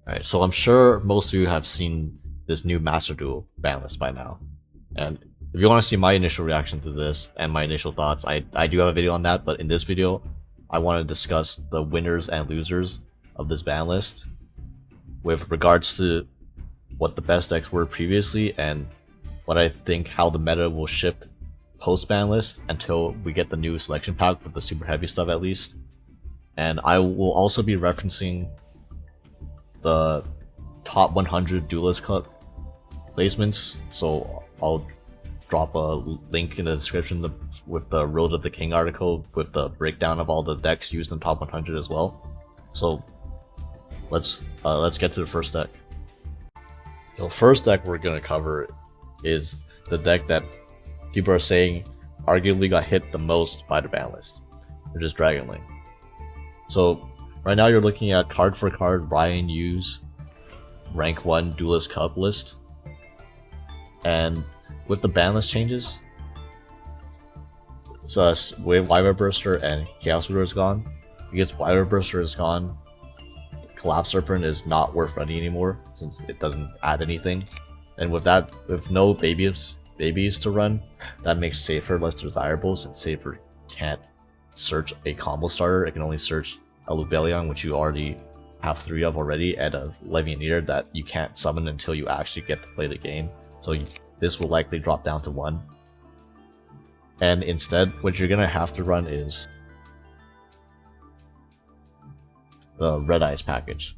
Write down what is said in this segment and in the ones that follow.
Alright, so I'm sure most of you have seen this new Master Duel ban list by now. And if you want to see my initial reaction to this and my initial thoughts, I do have a video on that, but in this video, I want to discuss the winners and losers of this ban list with regards to what the best decks were previously and what I think how the meta will shift post ban list until we get the new selection pack with the super heavy stuff at least. And I will also be referencing the top 100 Duelist Cup placements, so I'll drop a link in the description with the Road of the King article with the breakdown of all the decks used in top 100 as well. So let's get to the first deck. The first deck we're gonna cover is the deck that people are saying arguably got hit the most by the ban list, which is Dragon Link. So right now you're looking at card for card Ryan Yu's rank 1 Duelist Cup list, and with the ban list changes, so Wyvern Burster and Chaos Ruler is gone. Because Wyvern Burster is gone, Collapse Serpent is not worth running anymore since it doesn't add anything. And with that, with no babies to run, that makes Safer less desirable since Safer can't search a combo starter. It can only search a Lubellion, which you already have 3 of already, and a Levianeer that you can't summon until you actually get to play the game. So this will likely drop down to 1. And instead, what you're gonna have to run is the Red Eyes package.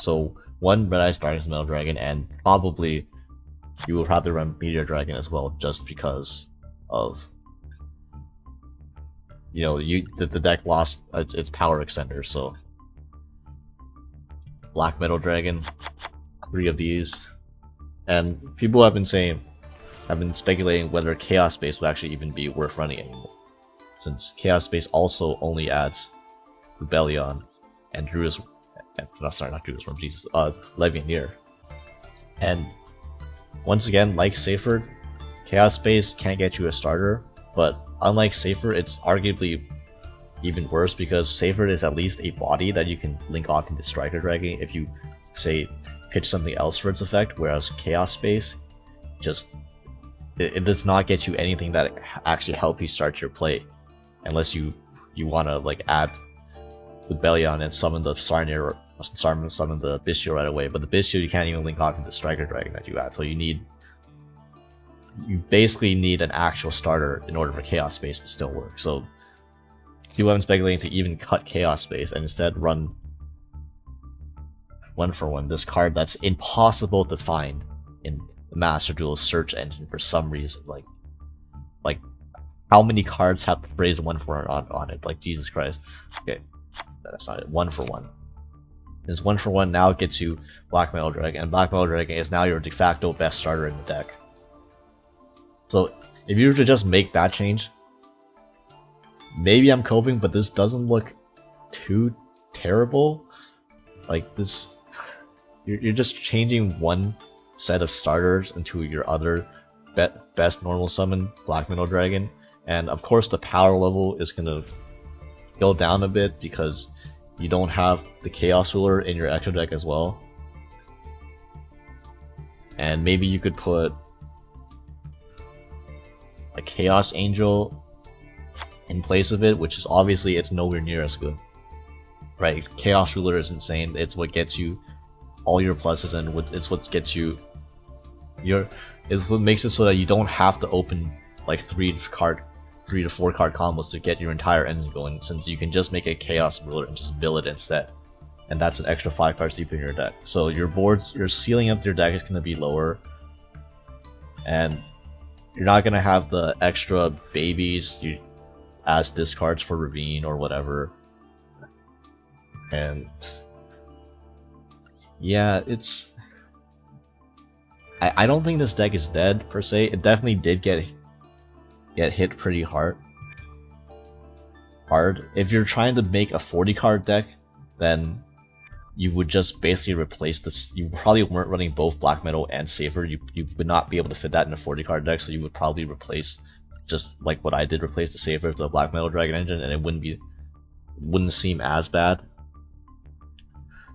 So 1 Red Eyes Darkness Metal Dragon, and probably you will have to run Meteor Dragon as well, just because of, you know, the deck lost its power extender. So Black Metal Dragon, 3 of these, and people have been speculating whether Chaos Space will actually even be worth running anymore, since Chaos Space also only adds Rebellion and Druid's, sorry, not Druid's Worm, Jesus, Levianeer. And once again, like Safer, Chaos Space can't get you a starter, but unlike Safer, it's arguably even worse because Safer is at least a body that you can link off into Striker Dragon if you, say, pitch something else for its effect, whereas Chaos Space just it does not get you anything that actually helps you start your play, unless you want to like add Rebellion and summon the Sarnier or summon the Bistio right away. But the Bistio you can't even link off into Striker Dragon that you add, so you basically need an actual starter in order for Chaos Space to still work. So people have been speculating to even cut Chaos Space and instead run 1-for-1 this card that's impossible to find in the Master Duel search engine for some reason. Like how many cards have the phrase 1-for-1 on it? Like, Jesus Christ. Okay, that's not it. 1-for-1. This 1-for-1 now gets you Black Metal Dragon, and Black Metal Dragon is now your de facto best starter in the deck. So if you were to just make that change, maybe I'm coping, but this doesn't look too terrible. Like this, you're just changing one set of starters into your other best normal summon Black Metal Dragon, and of course the power level is gonna go down a bit because you don't have the Chaos Ruler in your extra deck as well. And maybe you could put a Chaos Angel in place of it, which is obviously it's nowhere near as good. Right? Chaos Ruler is insane. It's what gets you all your pluses, and it's what gets you it's what makes it so that you don't have to open like 3 to 4 card combos to get your entire engine going, since you can just make a Chaos Ruler and just mill it instead. And that's an extra 5 cards deep in your deck. So your ceiling up your deck is gonna be lower, and you're not gonna have the extra babies as discards for Ravine or whatever. And yeah, I don't think this deck is dead per se. It definitely did get hit pretty hard. If you're trying to make a 40 card deck, then you would just basically replace this. You probably weren't running both Black Metal and Safer. You would not be able to fit that in a 40 card deck, so you would probably replace, just like what I did, replace the Safer with the Black Metal Dragon engine, and it wouldn't seem as bad.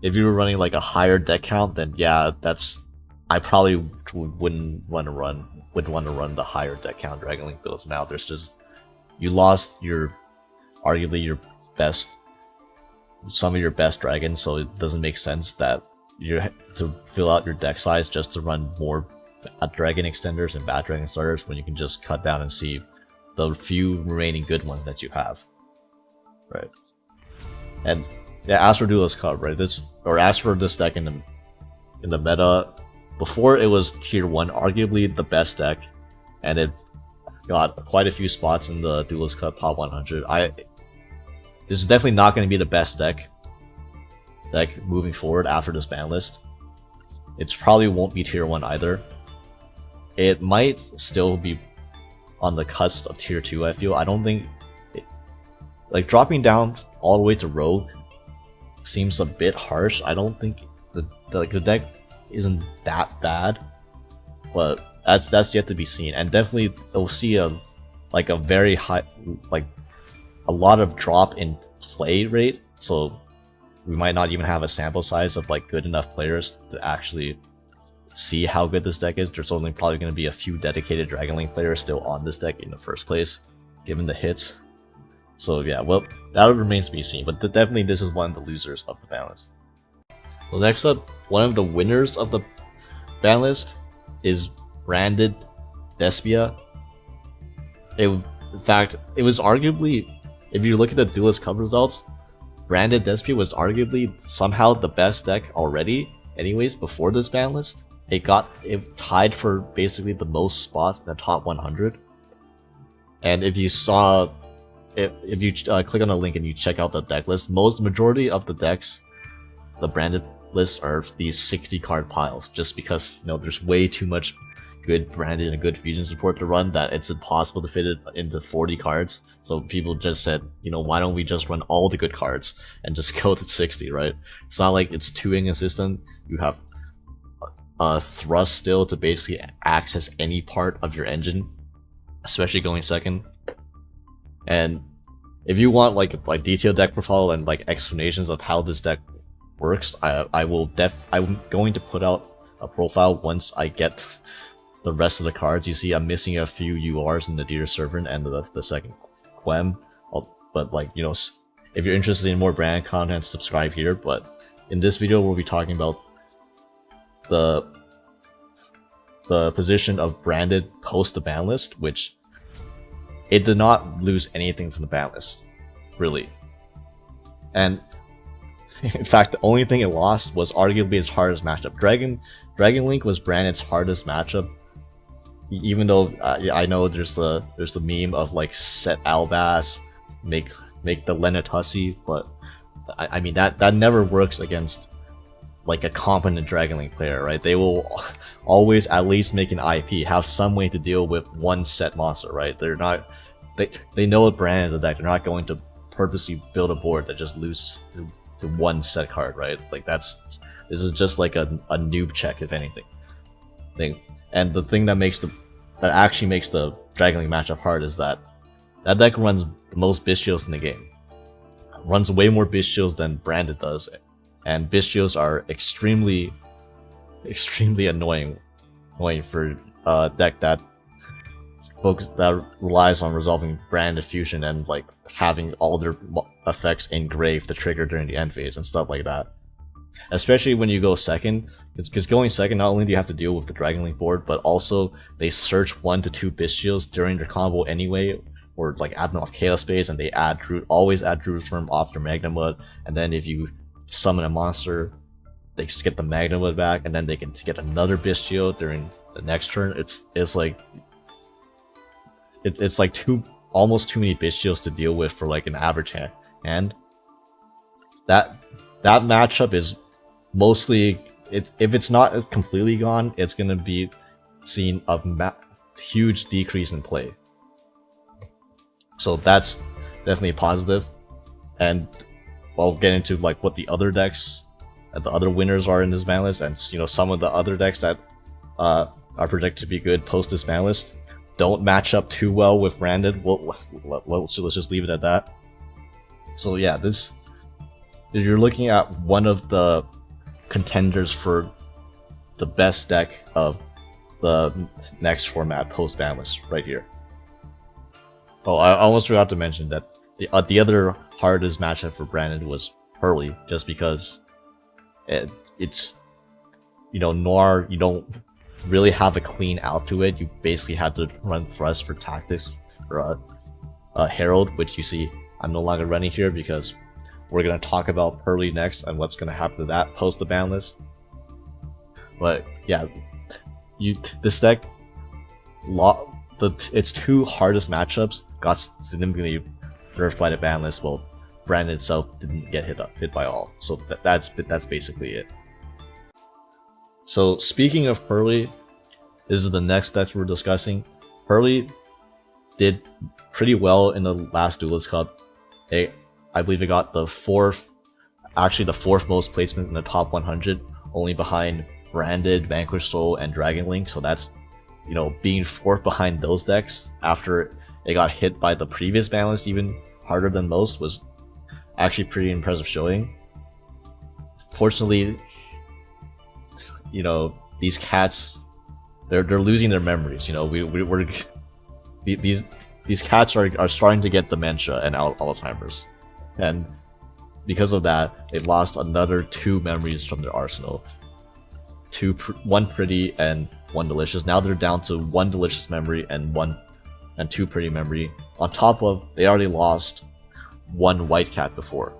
if you were running like a higher deck count, then yeah, I probably wouldn't want to run the higher deck count Dragon Link builds now. There's just, you lost arguably your best, some of your best dragons, so it doesn't make sense that you to fill out your deck size just to run more dragon extenders and bad dragon starters when you can just cut down and see the few remaining good ones that you have, right? And yeah, as for Duelist Cup, right? As for this deck in the meta, before it was tier 1, arguably the best deck, and it got quite a few spots in the Duelist Cup top 100. This is definitely not going to be the best deck moving forward after this ban list. It probably won't be tier 1 either. It might still be on the cusp of tier 2, I feel. I don't think like dropping down all the way to Rogue seems a bit harsh. I don't think the deck isn't that bad, but that's yet to be seen. And definitely we'll see a very high, like a lot of drop in play rate, so we might not even have a sample size of like good enough players to actually see how good this deck is. There's only probably going to be a few dedicated Dragon Link players still on this deck in the first place, given the hits. So yeah, well, that remains to be seen, but definitely this is one of the losers of the ban list. Well, next up, one of the winners of the ban list is branded Despia. In fact, it was arguably, if you look at the Duelist Cup results, branded Despia was arguably somehow the best deck already anyways before this ban list. It tied for basically the most spots in the top 100. And if you saw, if you click on the link and you check out the deck list, majority of the decks, the branded lists are these 60 card piles, just because there's way too much good branded and good fusion support to run that it's impossible to fit it into 40 cards. So people just said, why don't we just run all the good cards and just go to 60, right? It's not like it's too inconsistent. You have thrust still to basically access any part of your engine, especially going second. And if you want like detailed deck profile and like explanations of how this deck works, I'm going to put out a profile once I get the rest of the cards. You see I'm missing a few URs in the Deer Servant and the second Quem, but if you're interested in more brand content, subscribe here. But in this video we'll be talking about the position of branded post the ban list, which it did not lose anything from the ban list, really. And in fact, the only thing it lost was arguably its hardest matchup. Dragon Link was branded's hardest matchup, even though I know there's the meme of like set Albas, make the Leonard Hussey, but I mean that never works against like a competent Dragon Link player, right? They will always at least make an IP, have some way to deal with one set monster, right? They know what brand is a deck. They're not going to purposely build a board that just loses to one set card, right? Like this is just like a noob check, if anything. And the thing that actually makes the Dragon Link matchup hard is that deck runs the most Bystials in the game. It runs way more Bystials than branded does. And Bystials are extremely annoying for a deck that relies on resolving branded fusion and like having all their effects engraved to trigger during the end phase and stuff like that. Especially when you go second, because going second, not only do you have to deal with the Dragon Link board, but also they search 1 to 2 Bystials during their combo anyway, or like add them off Chaos Space, and they always add Druid's off their Magnamud, and then if you summon a monster, they just get the Magnamud back, and then they can get another Bystial during the next turn. It's like almost too many Bystials to deal with for like an average hand. That matchup is mostly, if it's not completely gone, it's gonna be seeing a huge decrease in play. So that's definitely positive. And I'll get into like what the other decks and the other winners are in this ban list, and some of the other decks that are projected to be good post this ban list don't match up too well with branded. Let's just leave it at that. So yeah, this you're looking at one of the contenders for the best deck of the next format post Banlist right here. Oh, I almost forgot to mention that the other hardest matchup for Brandon was Purrely, just because it's, you know, Noir, you don't really have a clean out to it. You basically have to run Thrust for tactics for Herald, which you see I'm no longer running here because we're going to talk about Purrely next and what's going to happen to that post the ban list. But yeah, this deck, its two hardest matchups got significantly nerfed by the ban list, while Brandon itself didn't get hit by all. So that's basically it. So speaking of Purrely, this is the next deck we're discussing. Purrely did pretty well in the last Duelist Cup. I believe it got the fourth most placement in the top 100, only behind Branded, Vanquish Soul, and Dragon Link. So that's, you know, being fourth behind those decks after it got hit by the previous ban list even harder than most was actually pretty impressive showing. Fortunately, you know, these cats, they're losing their memories. You know, these cats are starting to get dementia and Alzheimer's, and because of that, they lost another 2 memories from their arsenal. One pretty and 1 delicious. Now they're down to 1 delicious memory and 2 pretty memory. On top of, they already lost 1 white cat before.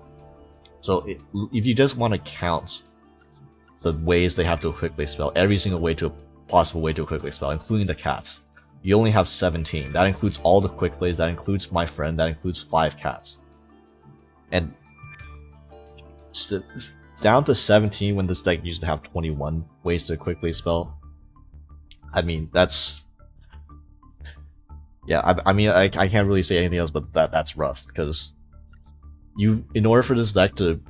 So if you just want to count the ways they have to quickly spell, every single possible way to quickly spell, including the cats, you only have 17. That includes all the quick plays, that includes my friend, that includes 5 cats. And it's down to 17 when this deck used to have 21 ways to quickly spell. I mean, that's... yeah, I can't really say anything else but that's rough, because in order for this deck to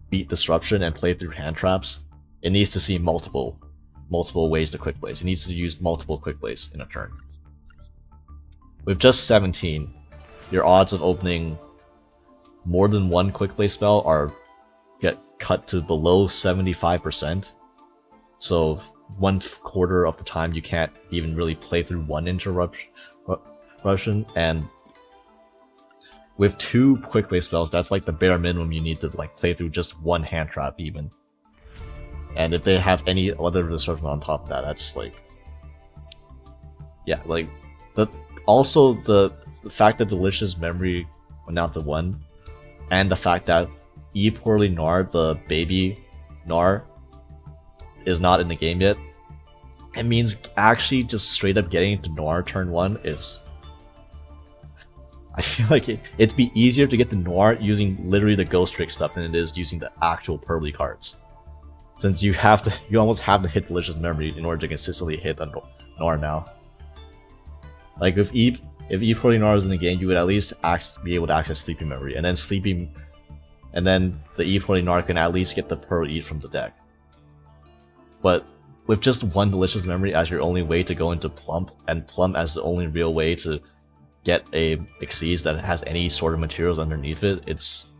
beat Disruption and play through hand traps, it needs to see multiple ways to quick plays. It needs to use multiple quick plays in a turn. With just 17, your odds of opening more than 1 quick play spell get cut to below 75%. So 1/4 of the time you can't even really play through 1 interruption, and with 2 quick play spells, that's like the bare minimum you need to like play through just 1 hand trap even. And if they have any other disruption on top of that, that's like, yeah, like also the fact that Delicious Memory went down to 1, and the fact that Purrely Noir, the baby Noir, is not in the game yet, it means actually just straight up getting to Noir turn 1 is... I feel like it'd be easier to get the Noir using literally the Ghost Trick stuff than it is using the actual Purrely cards. Since you almost have to hit Delicious Memory in order to consistently hit a Noir now. Like if Purrely Noir is in the game, you would at least be able to access Sleepy Memory, and then the Purrely Noir can at least get the Pearl Eat from the deck. But with just 1 Delicious Memory as your only way to go into Plump, and Plump as the only real way to get a Xyz that has any sort of materials underneath it, it's...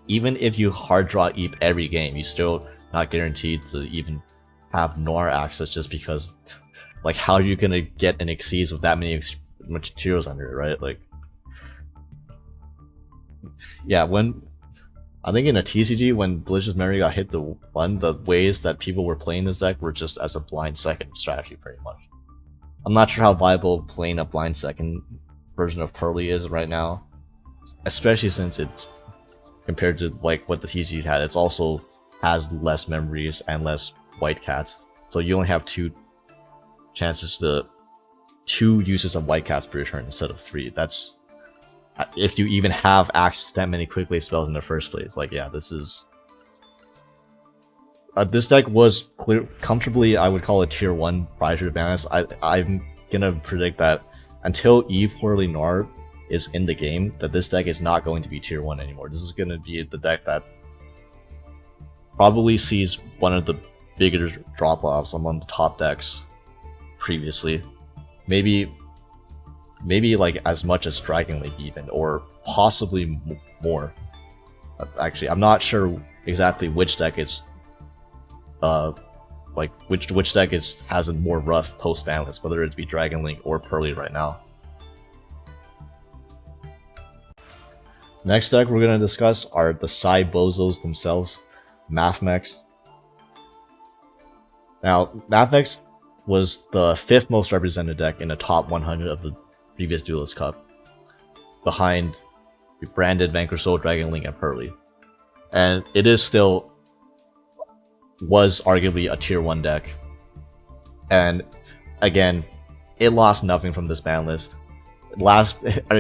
even if you hard draw Eep every game, you're still not guaranteed to even have Noir access, just because, like, how are you gonna get an Xyz with that many materials under it, right? Like, yeah, I think in a TCG, when Delicious Memory got hit to 1, the ways that people were playing this deck were just as a blind second strategy, pretty much. I'm not sure how viable playing a blind second version of Purrely is right now, especially since it's, compared to like what the TCG had, it's also has less memories and less white cats. So you only have 2 uses of white cats per your turn instead of 3. That's if you even have access to that many quick play spells in the first place. Like, yeah, this is... this deck was comfortably, I would call it tier 1 prior to the ban list. I'm gonna predict that until Purrely Noir is in the game, that this deck is not going to be tier 1 anymore. This is gonna be the deck that probably sees one of the bigger drop-offs among the top decks previously. Maybe like as much as Dragon Link even, or possibly more. Actually, I'm not sure exactly which deck it's like which deck has a more rough post Banlist, whether it be Dragon Link or Purrely right now. Next deck we're gonna discuss are the Psy Bozos themselves, Mathmech. Now, Mathmech was the 5th most represented deck in the top 100 of the previous Duelist Cup, behind branded Vanquish Soul, Dragon Link, and Purrely. And it is still was arguably a tier 1 deck. And again, it lost nothing from this ban list. It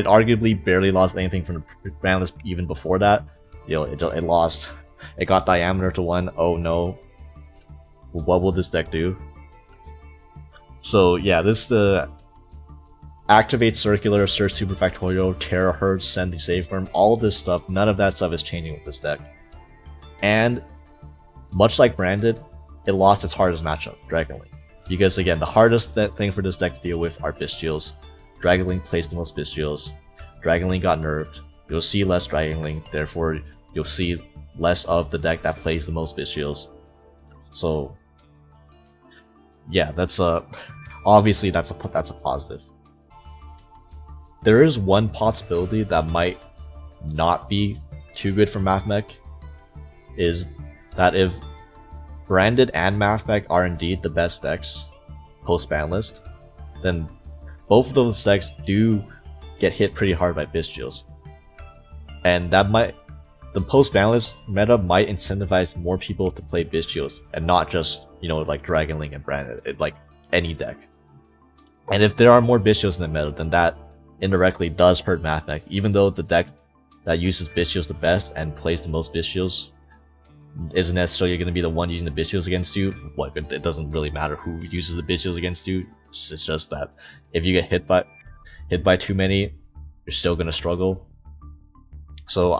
arguably barely lost anything from the ban list even before that. You know, it lost. It got Diameter to 1. Oh no. What will this deck do? So yeah, this the Activate Circular, Search Superfactorial, Terahertz, Send the Safeform, all of this stuff, none of that stuff is changing with this deck. And much like Branded, it lost its hardest matchup, Dragon Link. Because again, the hardest thing for this deck to deal with are Bystials. Dragon Link plays the most Bystials. Dragon Link got nerfed. You'll see less Dragon Link, therefore you'll see less of the deck that plays the most Bystials. So yeah, that's obviously that's a positive. There is one possibility that might not be too good for Mathmech, is that if Branded and Mathmech are indeed the best decks post Banlist, then both of those decks do get hit pretty hard by Bystials. And that might, the post Banlist meta might incentivize more people to play Bystials and not just, you know, like Dragon Link and Branded, like any deck. And if there are more Bystials in the meta, then that indirectly does hurt Mathmech, even though the deck that uses Bystials the best and plays the most Bystials isn't necessarily going to be the one using the Bystials against you. What, it doesn't really matter who uses the Bystials against you. It's just that if you get hit by too many, you're still going to struggle. So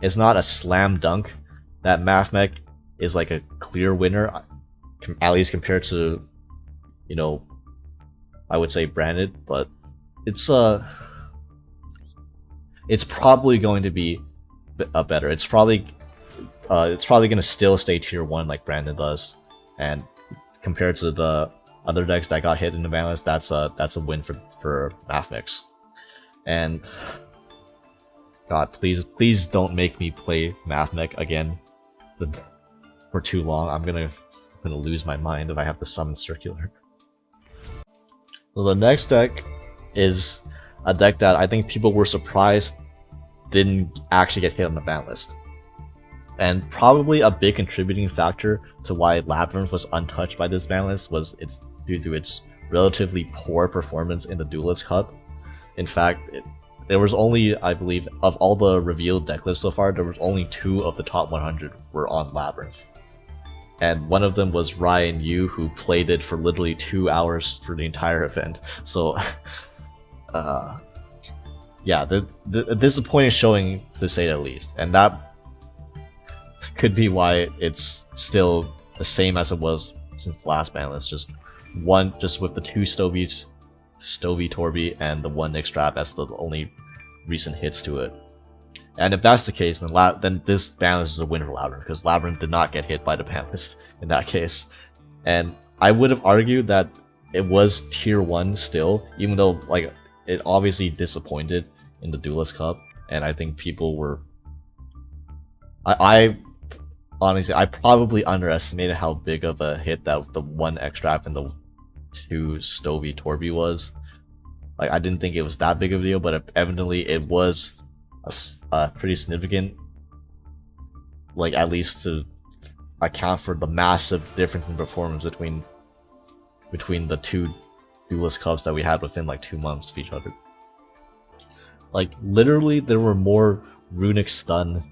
it's not a slam dunk that Mathmech is like a clear winner, at least compared to, you know, I would say Branded, but it's probably going to be better. It's probably going to still stay tier 1 like Brandon does, and compared to the other decks that got hit in the ban list, that's a win for Mathmech. And God, please don't make me play Mathmech again for too long. I'm gonna lose my mind if I have to summon Circular. So the next deck is a deck that I think people were surprised didn't actually get hit on the ban list. And probably a big contributing factor to why Labrynth was untouched by this ban list was due to its relatively poor performance in the Duelist Cup. In fact, there was only, I believe, of all the revealed deck lists so far, there was only 2 of the top 100 were on Labrynth. And one of them was Ryan Yu, who played it for literally 2 hours for the entire event. So, yeah, the disappointing showing, to say the least. And that could be why it's still the same as it was since the last ban list. Just with the 2 Stovey Torby and the 1 Nick Strap as the only recent hits to it. And if that's the case, then this ban list is a win for Labrynth, because Labrynth did not get hit by the ban list in that case. And I would have argued that it was tier 1 still, even though like it obviously disappointed in the Duelist Cup, and I think people were honestly, I probably underestimated how big of a hit that the 1 extract and the 2 Stovey Torby was. Like, I didn't think it was that big of a deal, but evidently it was a pretty significant, like, at least to account for the massive difference in performance between the 2 Duelist Cups that we had within like 2 months of each other. Like, literally, there were more runic stuns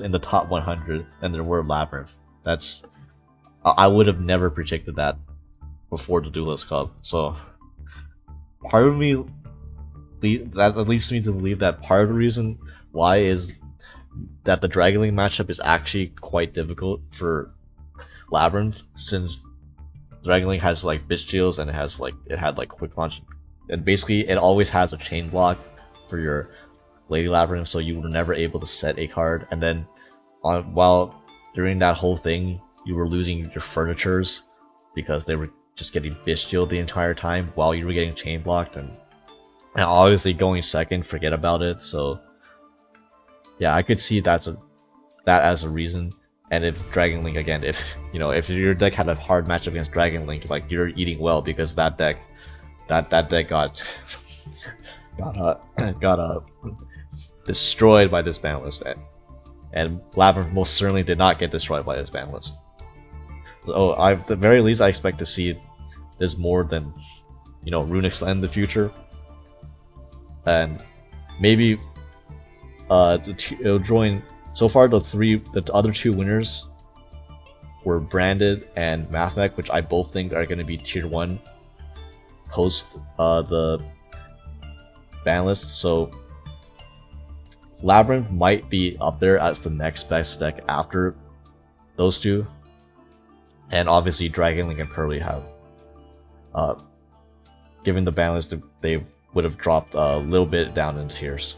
in the top 100 than there were Labrynth. I would have never predicted that before the Duelist Cup. So part of me, that leads me to believe that part of the reason why is that the Dragon Link matchup is actually quite difficult for Labrynth, since Dragon Link has like Bystials and it had like quick launch, and basically it always has a chain block for your Lady Labyrinth, so you were never able to set a card. And then while during that whole thing, you were losing your furnitures because they were just getting bestialed the entire time while you were getting chain blocked, and obviously going second, forget about it. So yeah, I could see that as a reason. And if Dragon Link again, if your deck had a hard matchup against Dragon Link, like you're eating well because that deck got got destroyed by this Banlist, and Labyrinth most certainly did not get destroyed by this Banlist. So at the very least, I expect to see this more than Runic Slam in the future, and maybe it'll join. So far, the other two winners were Branded and Mathmech, which I both think are going to be tier 1 post the Banlist. So Labyrinth might be up there as the next best deck after those two, and obviously Dragon Link and Purrely have, given the Banlist, they would have dropped a little bit down in tiers.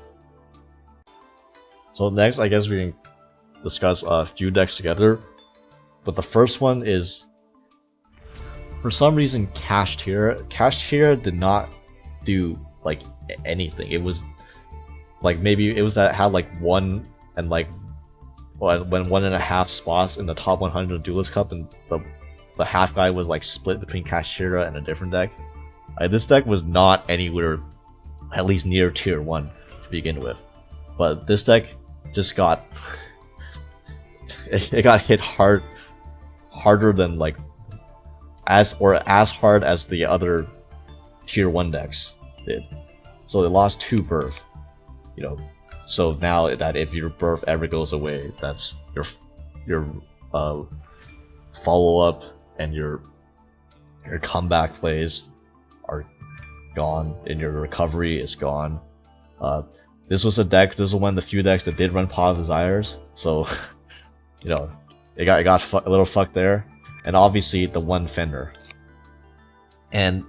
So next, I guess we can discuss a few decks together, but the first one is, for some reason, Kashtira. Kashtira did not do like anything. It was like, maybe it was that had like when 1.5 spots in the top 100 Duelist Cup, and the half guy was like split between Kashtira and a different deck. This deck was not anywhere, at least near tier 1 to begin with, but this deck just got it got hit harder than like as hard as the other tier 1 decks did. So they lost 2 birth, so now that if your birth ever goes away, that's your follow-up and your comeback plays are gone, and your recovery is gone. This was one of the few decks that did run Pot of Desires, so it got a little fucked there. And obviously the one Fender, and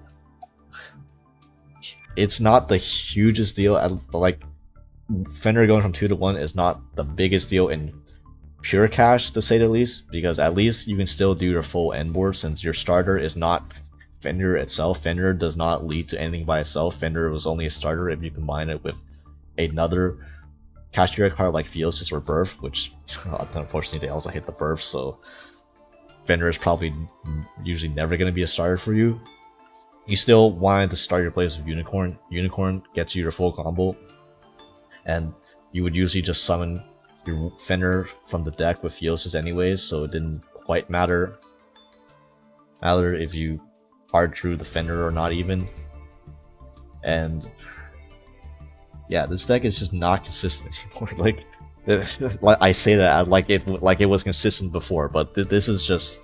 it's not the hugest deal. Like, Fender going from 2 to 1 is not the biggest deal in pure cash, to say the least, because at least you can still do your full end board, since your starter is not Fender itself. Fender does not lead to anything by itself. Fender was only a starter if you combine it with another Kashtira card like Theosis or Birth, which unfortunately they also hit the Birth, so Fender is probably usually never going to be a starter for you. You still wanted to start your plays with Unicorn. Unicorn gets you your full combo, and you would usually just summon your Fender from the deck with Theosis anyways, so it didn't quite matter if you hard drew the Fender or not even. And yeah, this deck is just not consistent anymore. Like I say that like it was consistent before, but this is just,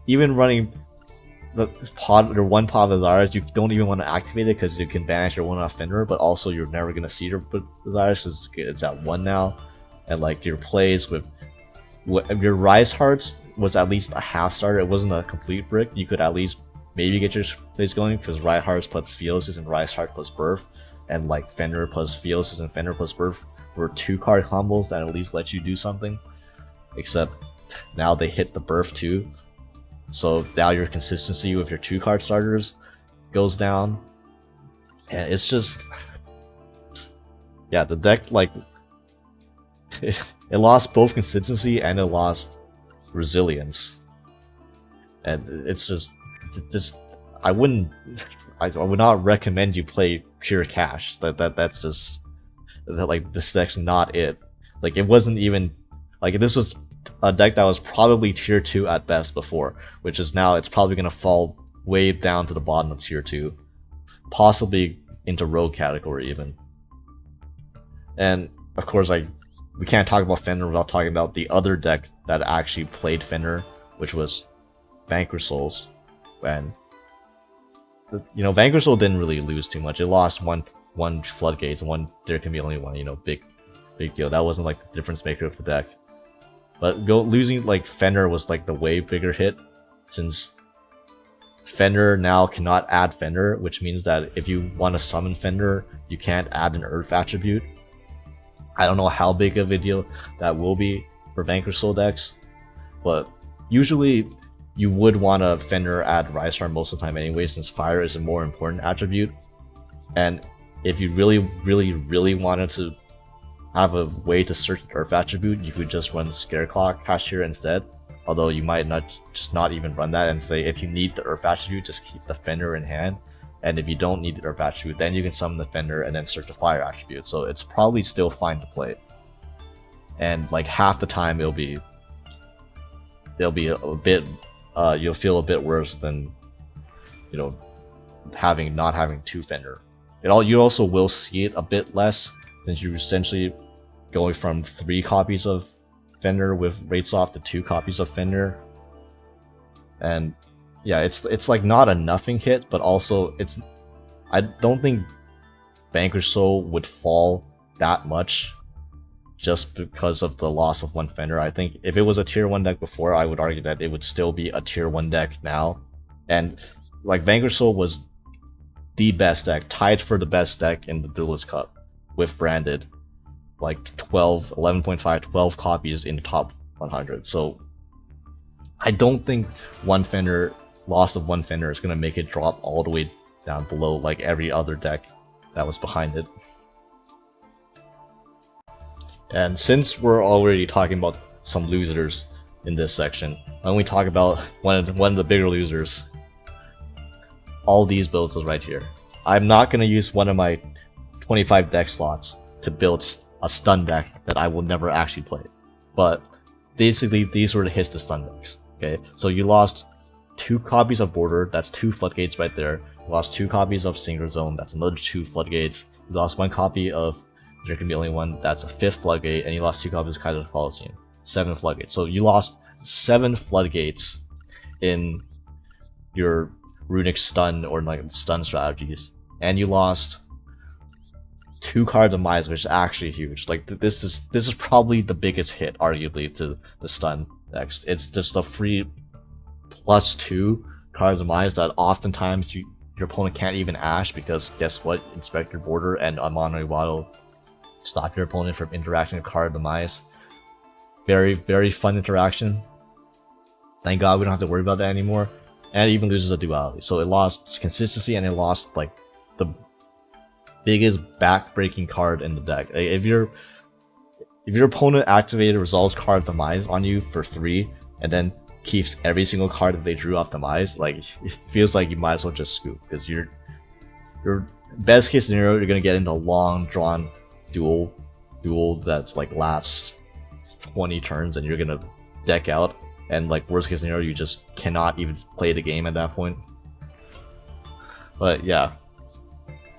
even running the one Pot of Desires, you don't even want to activate it because you can banish your 1-off Fender, but also you're never gonna see your Desires since it's at 1 now, and like your plays with your Rise Hearts was at least a half starter. It wasn't a complete brick. You could at least maybe get your plays going because Rise Hearts plus Theosis and Rise Heart plus Birth, and like Fender plus Theosis and Fender plus Birth were 2-card combos that at least let you do something. Except now they hit the Birth too, so now your consistency with your 2-card starters goes down, and it's just, yeah, the deck, like it lost both consistency and it lost resilience, and it's just I would not recommend you play pure cash. That's just like, this deck's not it. Like, it wasn't even like, this was a deck that was probably tier 2 at best before, which is now it's probably gonna fall way down to the bottom of tier 2, possibly into rogue category even. And of course, like, we can't talk about Fender without talking about the other deck that actually played Fender, which was Vanquish Souls. And Vanquish Soul didn't really lose too much. It lost one Floodgates and one There Can Be Only One, big deal. That wasn't like the difference maker of the deck. But losing like Fender was like the way bigger hit, since Fender now cannot add Fender, which means that if you want to summon Fender, you can't add an Earth attribute. I don't know how big of a deal that will be for Vanquish Soul decks, but usually you would want to Fender add Rise Star most of the time anyway, since fire is a more important attribute. And if you really wanted to have a way to search the Earth attribute, you could just run Scareclaw Kashtira instead. Although you might not even run that and say if you need the Earth attribute, just keep the Fender in hand. And if you don't need the Earth attribute, then you can summon the Fender and then search the fire attribute. So it's probably still fine to play. And like half the time it'll be a bit you'll feel a bit worse than, you know, not having 2 Fender. You also will see it a bit less, since you're essentially going from 3 copies of Fender with rates off to 2 copies of Fender. And yeah, it's like not a nothing hit, but also I don't think Vanquish Soul would fall that much just because of the loss of 1 Fender. I think if it was a tier 1 deck before, I would argue that it would still be a tier 1 deck now. And like Vanquish Soul was the best deck, tied for the best deck in the Duelist Cup with branded like 11.5, 12 copies in the top 100. So I don't think 1 Fender, loss of 1 Fender is going to make it drop all the way down below like every other deck that was behind it. And since we're already talking about some losers in this section, why don't we talk about one of the bigger losers? All these builds is right here. I'm not going to use one of my 25 deck slots to build a stun deck that I will never actually play. But basically, these were the hits to stun decks. Okay, so you lost 2 copies of Border, that's 2 floodgates right there. You lost 2 copies of Single Zone, that's another 2 floodgates. You lost 1 copy of There Can Be Only One, that's a 5th floodgate, and you lost 2 copies of Kaiser Coliseum. 7 floodgates. So you lost 7 floodgates in your runic stun or like stun strategies, and you lost 2 card demise, which is actually huge. Like this is probably the biggest hit, arguably, to the stun decks. It's just a free +2 card demise that oftentimes your opponent can't even ash, because guess what? Inspector Border and Amon will stop your opponent from interacting with card demise. Very fun interaction. Thank God we don't have to worry about that anymore. And it even loses a duality. So it lost consistency, and it lost like the biggest back-breaking card in the deck. If your opponent activated resolves card demise on you for 3 and then keeps every single card that they drew off demise, like it feels like you might as well just scoop, because your best case scenario, you're gonna get into a long drawn duel that's like lasts 20 turns and you're gonna deck out, and like worst case scenario, you just cannot even play the game at that point. But yeah,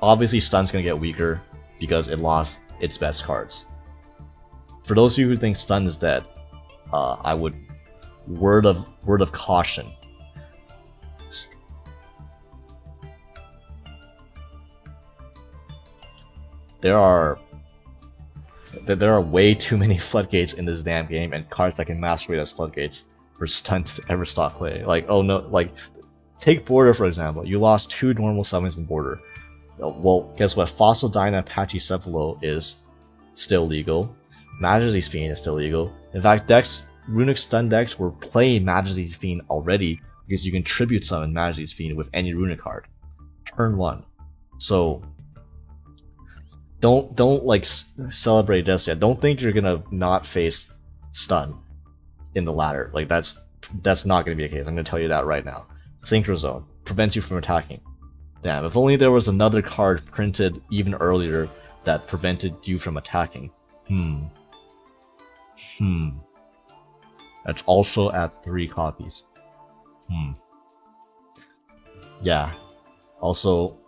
obviously stun's gonna get weaker because it lost its best cards. For those of you who think stun is dead, I would word of caution. There are way too many floodgates in this damn game, and cards that can masquerade as floodgates for stun to ever stop play. Like, oh no, like take Border for example. You lost 2 normal summons in Border. Well, guess what? Fossil Dyna Pachycephalo is still legal. Majesty's Fiend is still legal. In fact, runic stun decks were playing Majesty's Fiend already, because you can tribute summon Majesty's Fiend with any runic card. Turn 1. So don't like celebrate this yet. Don't think you're gonna not face stun in the ladder. Like that's not gonna be the case. I'm gonna tell you that right now. Synchro Zone prevents you from attacking. Damn, if only there was another card printed even earlier that prevented you from attacking. That's also at 3 copies. Yeah. Also,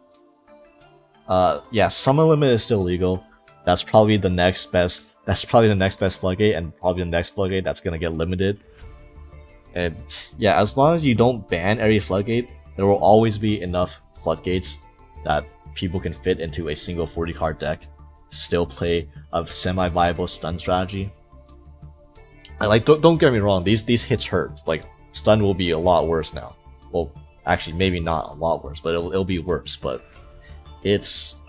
yeah, Summon Limit is still legal. That's probably the next best floodgate, and probably the next floodgate that's gonna get limited. And yeah, as long as you don't ban every floodgate, there will always be enough floodgates that people can fit into a single 40 card deck to still play a semi-viable stun strategy. I like, don't get me wrong, these hits hurt. Like, stun will be a lot worse now. Well, actually, maybe not a lot worse, but it'll be worse. But it's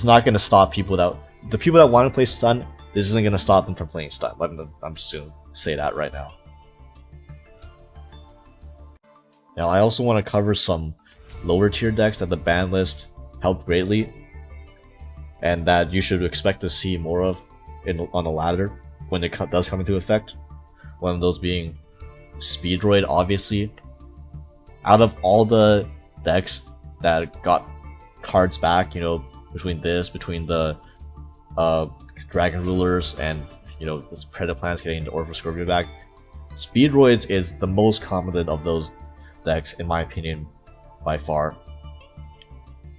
not gonna stop people that the people that want to play stun, this isn't gonna stop them from playing stun. I'm just gonna say that right now. Now I also want to cover some lower tier decks that the ban list helped greatly, and that you should expect to see more of on the ladder when it does come into effect. One of those being Speedroid, obviously. Out of all the decks that got cards back, you know, between the Dragon Rulers and, you know, the credit plans getting the Orphan Scorpion back, Speedroids is the most competent of those decks, in my opinion, by far.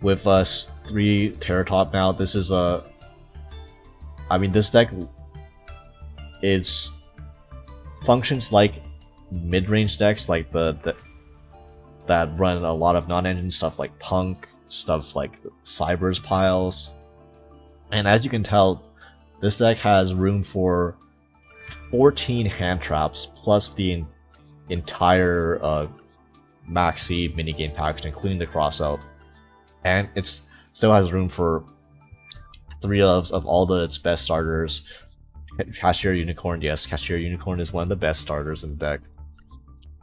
With us 3 Terratop now, this is this deck functions like mid-range decks, like that run a lot of non-engine stuff like Punk, stuff like Cyber's piles. And as you can tell, this deck has room for 14 hand traps plus the entire maxi minigame package, including the crossout. And it still has room for 3 of all its best starters. Kashtira Unicorn, yes, Kashtira Unicorn is one of the best starters in the deck.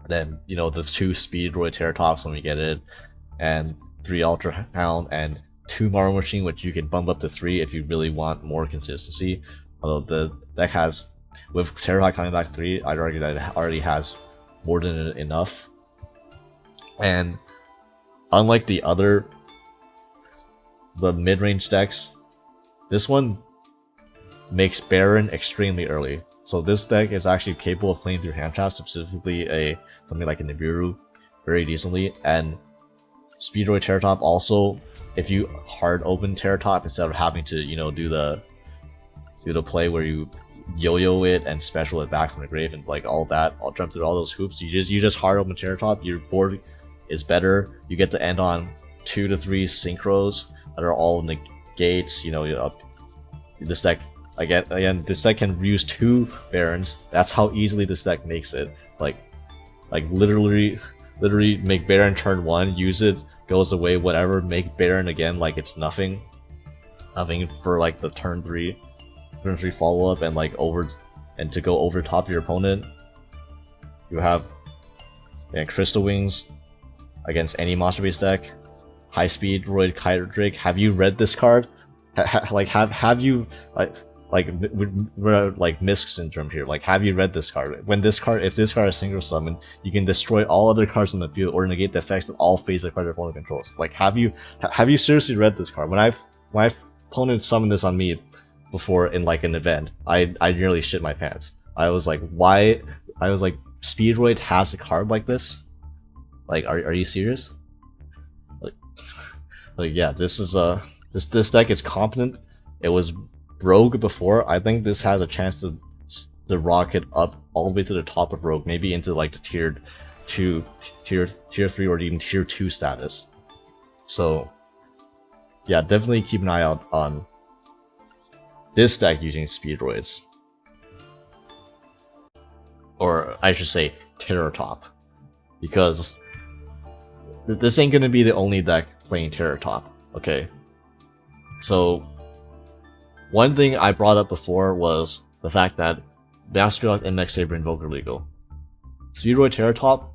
Then, you know, the 2 Speedroid Terratops when we get it, and 3 Ultra Hound, and 2 Marble Machine, which you can bump up to 3 if you really want more consistency. Although the deck has, with Terratop coming back 3, I'd argue that it already has more than enough. And unlike the mid-range decks, this one makes Baron extremely early. So this deck is actually capable of playing through hand traps, specifically something like a Nibiru, very decently. And Speedroid Terratop also, if you hard open Terratop instead of having to, you know, do the play where you yo-yo it and special it back from the grave and like all that, I'll jump through all those hoops. You just hard open Terratop, your board is better. You get to end on 2 to 3 synchros that are all negates. You know, this deck again, this deck can use 2 Barons. That's how easily this deck makes it. Like literally make Baron turn 1, use it, goes away, whatever. Make Baron again like it's nothing for like the turn 3 follow up and like to go over top of your opponent. You have Crystal Wings against any monster based deck. High Speed Roid Kite Drake. Have you read this card? Have you we're like Misk syndrome here. Like, have you read this card? If this card is single summon, you can destroy all other cards on the field or negate the effects of all phases of card your opponent controls. Like, have you seriously read this card? When my opponent summoned this on me before in like an event, I nearly shit my pants. I was like, why? I was like, Speedroid has a card like this? Like, are you serious? Like yeah, this is this deck is competent. It was Rogue before. I think this has a chance to rocket up all the way to the top of Rogue, maybe into like the tier 3 or even tier 2 status. So yeah, definitely keep an eye out on this deck using Speedroids, or I should say Terratop, because this ain't gonna be the only deck playing Terratop. Okay, so one thing I brought up before was the fact that Master Duel MX Saber Invoker legal. Speedroid Terratop,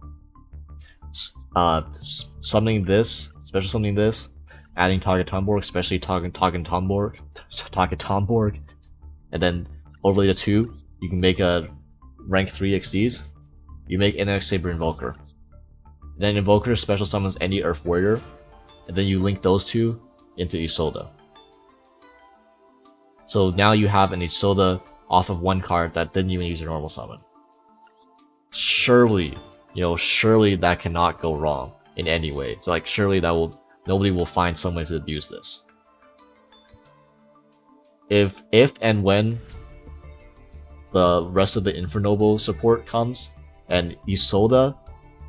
summoning this, special summoning this, adding Target Tomborg, especially Target Tomborg, and then overlay the 2, you can make a rank 3 XDs. You make NX Saber Invoker. And then Invoker special summons any Earth Warrior, and then you link those 2 into Isolde. So now you have an Isolde off of 1 card that didn't even use your normal summon. Surely that cannot go wrong in any way. So like, surely nobody will find some way to abuse this. If and when the rest of the Infernoble support comes, and Isolde,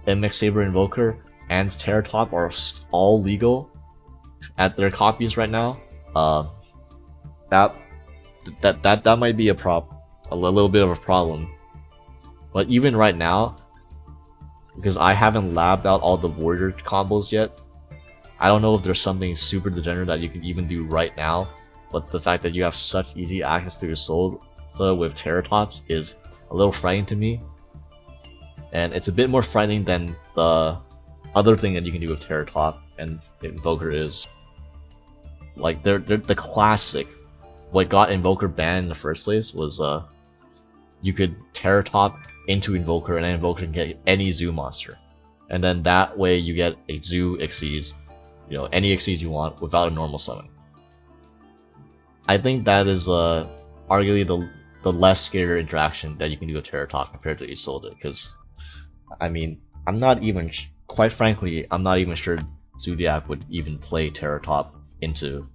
MX Saber Invoker, and Terratop are all legal at their copies right now, that might be a little bit of a problem. But even right now, because I haven't labbed out all the warrior combos yet, I don't know if there's something super degenerate that you can even do right now but the fact that you have such easy access to your soul with Terratops is a little frightening to me. And it's a bit more frightening than the other thing that you can do with Terratop and Invoker is. Like, they're the classic. What got Invoker banned in the first place was you could Terratop into Invoker, and then Invoker can get any zoo monster. And then that way you get a zoo Xyz, you know, any Xyz you want without a normal summon. I think that is arguably the less scary interaction that you can do with Terratop compared to Isolde, because I mean, I'm not even, quite frankly, I'm not even sure Zodiac would even play Terratop into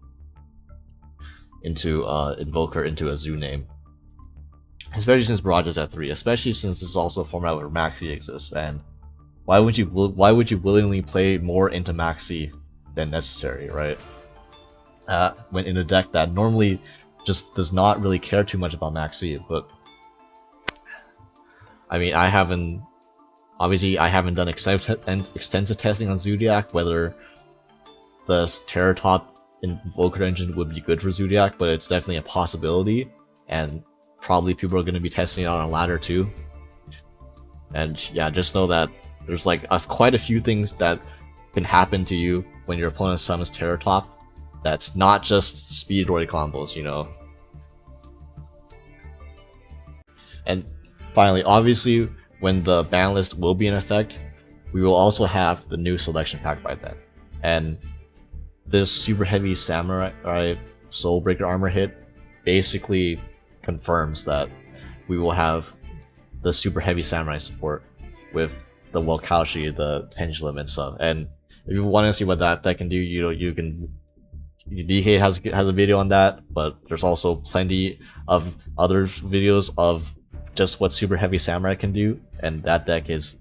Invoker into a zoo name. Especially since Barrage is at 3, especially since this is also a format where Maxi exists, and why would you willingly play more into Maxi than necessary, right? When in a deck that normally just does not really care too much about Maxi, but I mean, I haven't done extensive testing on Zodiac, whether the Terratop Invoker engine would be good for Zodiac, but it's definitely a possibility, and probably people are going to be testing it on a ladder too. And yeah, just know that there's like quite a few things that can happen to you when your opponent summons Terratop. That's not just speedroid combos, you know. And finally, obviously, when the ban list will be in effect, we will also have the new selection pack by then. And this super heavy Samurai Soulbreaker armor hit basically confirms that we will have the super heavy Samurai support with the Welkaushi, the Pendulum, and stuff. And if you want to see what that can do, you know, you can. DK has a video on that, but there's also plenty of other videos of just what super heavy Samurai can do, and that deck is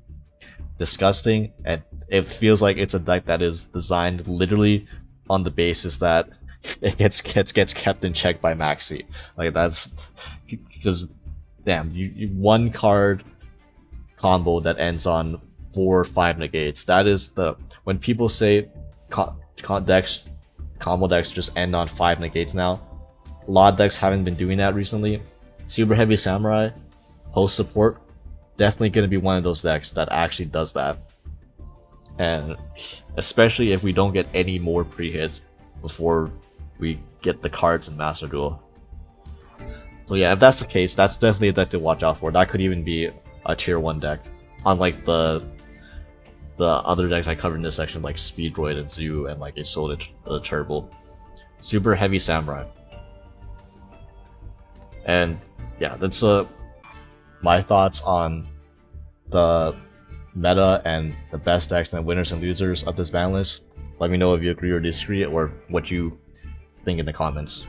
disgusting, and it feels like it's a deck that is designed literally on the basis that it gets kept in check by Maxi. Like, that's because damn, you one card combo that ends on 4 or 5 negates. That is the, when people say combo decks just end on 5 negates now, a lot of decks haven't been doing that recently. Super Heavy Samurai post support, definitely going to be one of those decks that actually does that. And especially if we don't get any more pre-hits before we get the cards in Master Duel. So yeah, if that's the case, that's definitely a deck to watch out for. That could even be a tier 1 deck, unlike the other decks I covered in this section, like Speedroid and Zoo and like Isolde Turbo. Super Heavy Samurai. And yeah, that's my thoughts on the meta and the best decks and the winners and losers of this ban list. Let me know if you agree or disagree, or what you think in the comments.